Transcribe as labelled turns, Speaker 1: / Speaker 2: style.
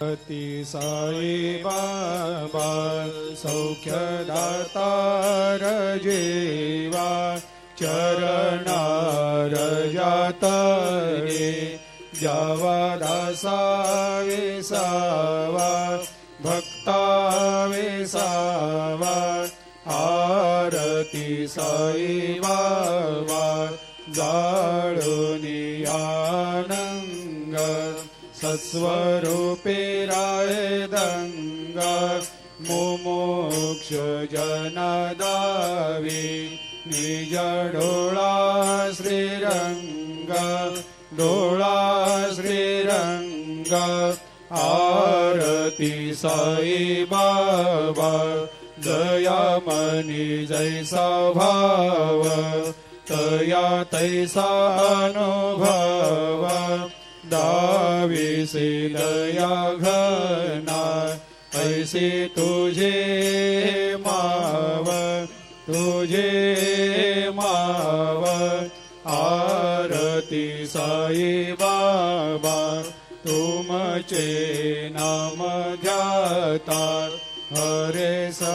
Speaker 1: ती साई बाबा सौख्यदातार जीवा चरणार जातरे जावा दासा विसावा भक्ता विसावा आरती साई बाबा जाळुनी आनंग सत्स्वरूपे राय दंग मुमुक्ष जनदावी निज डोळा श्रीरंग डोळा श्रीरंग आरती साई बाबा जया मनी जैसा भाव तया तैसा अनुभव दाविसे दया घना ऐसे तुझे माव आरती साई बाबा तुमचे नाम ध्याता हरे सा